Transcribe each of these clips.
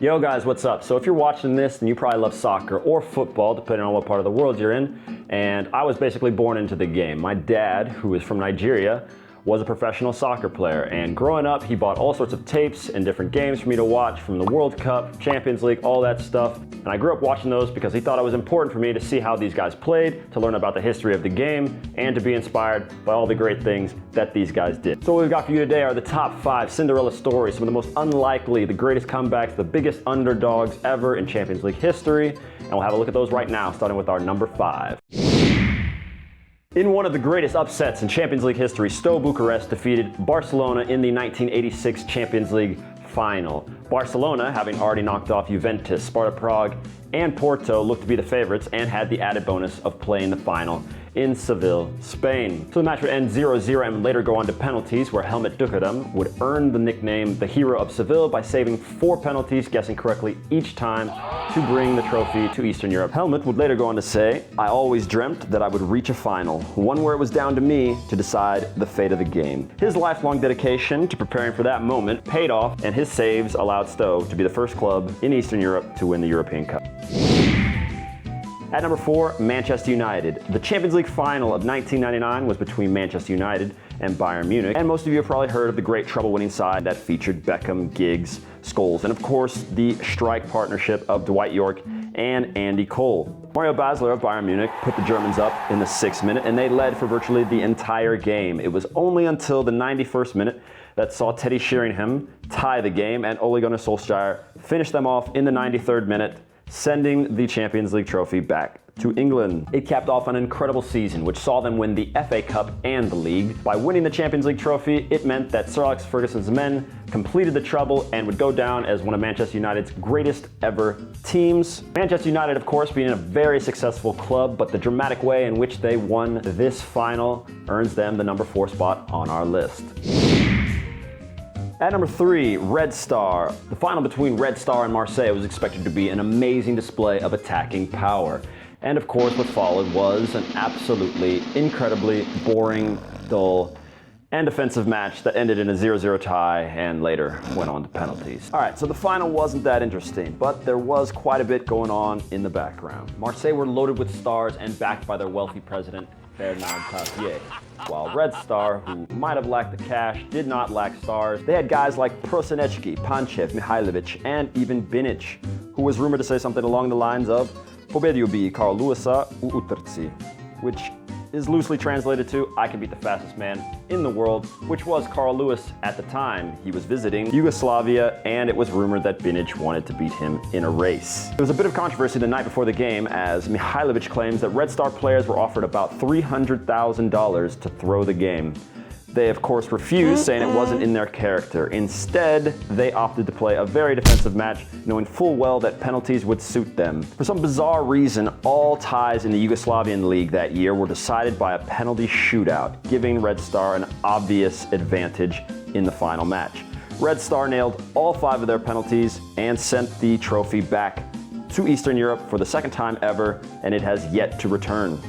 Yo guys, what's up? So if you're watching this, then you probably love soccer or football, depending on what part of the world you're in. And I was basically born into the game. My dad, who is from Nigeria, was a professional soccer player, and growing up he bought all sorts of tapes and different games for me to watch, from the World Cup, Champions League, all that stuff. And I grew up watching those because he thought it was important for me to see how these guys played, to learn about the history of the game, and to be inspired by all the great things that these guys did. So what we've got for you today are the top 5 Cinderella stories, some of the most unlikely, the greatest comebacks, the biggest underdogs ever in Champions League history, and we'll have a look at those right now, starting with our number 5. In one of the greatest upsets in Champions League history, Steaua Bucharest defeated Barcelona in the 1986 Champions League final. Barcelona, having already knocked off Juventus, Sparta Prague, and Porto, looked to be the favorites and had the added bonus of playing the final in Seville, Spain. So the match would end 0-0 and later go on to penalties, where Helmut Dukadam would earn the nickname the Hero of Seville by saving 4 penalties, guessing correctly each time, to bring the trophy to Eastern Europe. Helmut would later go on to say, "I always dreamt that I would reach a final, one where it was down to me to decide the fate of the game." His lifelong dedication to preparing for that moment paid off, and his saves allowed Steaua to be the first club in Eastern Europe to win the European Cup. At number 4, Manchester United. The Champions League final of 1999 was between Manchester United and Bayern Munich, and most of you have probably heard of the great treble-winning side that featured Beckham, Giggs, Scholes, and of course the strike partnership of Dwight York and Andy Cole. Mario Basler of Bayern Munich put the Germans up in the 6th minute, and they led for virtually the entire game. It was only until the 91st minute that saw Teddy Sheringham tie the game, and Ole Gunnar Solskjaer finished them off in the 93rd minute, sending the Champions League trophy back to England. It capped off an incredible season, which saw them win the FA Cup and the league. By winning the Champions League trophy, it meant that Sir Alex Ferguson's men completed the treble and would go down as one of Manchester United's greatest ever teams. Manchester United, of course, being a very successful club, but the dramatic way in which they won this final earns them the number 4 spot on our list. At number 3, Red Star. The final between Red Star and Marseille was expected to be an amazing display of attacking power. And of course what followed was an absolutely incredibly boring, dull, and defensive match that ended in a 0-0 tie and later went on to penalties. Alright, so the final wasn't that interesting, but there was quite a bit going on in the background. Marseille were loaded with stars and backed by their wealthy president, Bernard Tapie. While Red Star, who might have lacked the cash, did not lack stars. They had guys like Prosinecki, Panchev, Mihailovic, and even Binic, who was rumored to say something along the lines of "Pobediu bi Carl Lewisa u utrci," which is loosely translated to "I can beat the fastest man in the world," which was Carl Lewis at the time. He was visiting Yugoslavia, and it was rumored that Binic wanted to beat him in a race. There was a bit of controversy the night before the game, as Mihailovic claims that Red Star players were offered about $300,000 to throw the game. They, of course, refused, saying it wasn't in their character. Instead, they opted to play a very defensive match, knowing full well that penalties would suit them. For some bizarre reason, all ties in the Yugoslavian league that year were decided by a penalty shootout, giving Red Star an obvious advantage in the final match. Red Star nailed all 5 of their penalties and sent the trophy back to Eastern Europe for the 2nd time ever, and it has yet to return.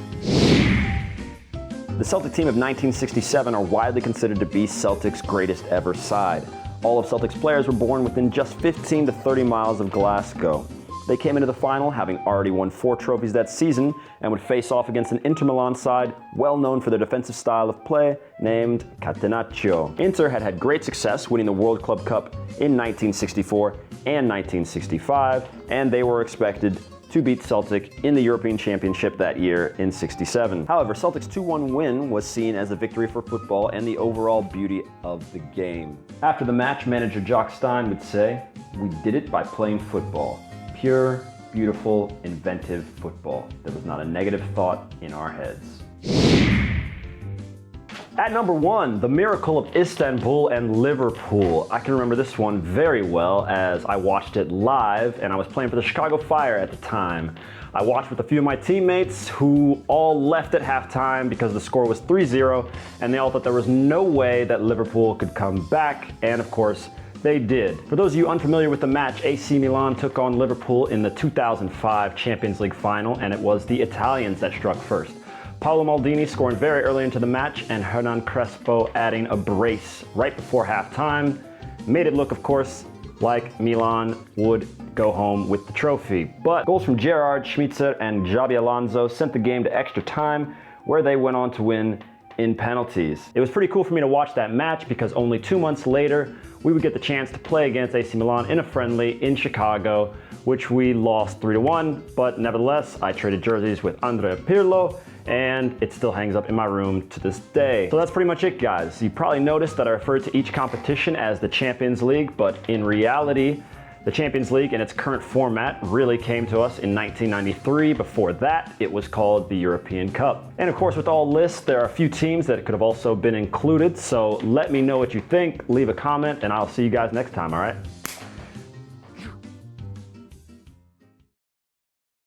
The Celtic team of 1967 are widely considered to be Celtic's greatest ever side. All of Celtic's players were born within just 15 to 30 miles of Glasgow. They came into the final having already won 4 trophies that season and would face off against an Inter Milan side well known for their defensive style of play named Catenaccio. Inter had had great success winning the World Club Cup in 1964 and 1965, and they were expected to beat Celtic in the European Championship that year in '67. However, Celtic's 2-1 win was seen as a victory for football and the overall beauty of the game. After the match, manager Jock Stein would say, "We did it by playing football. Pure, beautiful, inventive football. There was not a negative thought in our heads." At number 1, the miracle of Istanbul and Liverpool. I can remember this one very well as I watched it live, and I was playing for the Chicago Fire at the time. I watched with a few of my teammates who all left at halftime because the score was 3-0, and they all thought there was no way that Liverpool could come back, and of course, they did. For those of you unfamiliar with the match, AC Milan took on Liverpool in the 2005 Champions League final, and it was the Italians that struck first. Paolo Maldini scoring very early into the match, and Hernan Crespo adding a brace right before halftime made it look, of course, like Milan would go home with the trophy. But goals from Gerrard, Schmitzer, and Xabi Alonso sent the game to extra time, where they went on to win in penalties. It was pretty cool for me to watch that match because only 2 months later, we would get the chance to play against AC Milan in a friendly in Chicago, which we lost 3-1, but nevertheless, I traded jerseys with Andrea Pirlo, and it still hangs up in my room to this day. So that's pretty much it, guys. You probably noticed that I referred to each competition as the Champions League, but in reality, the Champions League in its current format really came to us in 1993. Before that, it was called the European Cup. And of course, with all lists, there are a few teams that could have also been included. So let me know what you think, leave a comment, and I'll see you guys next time, all right?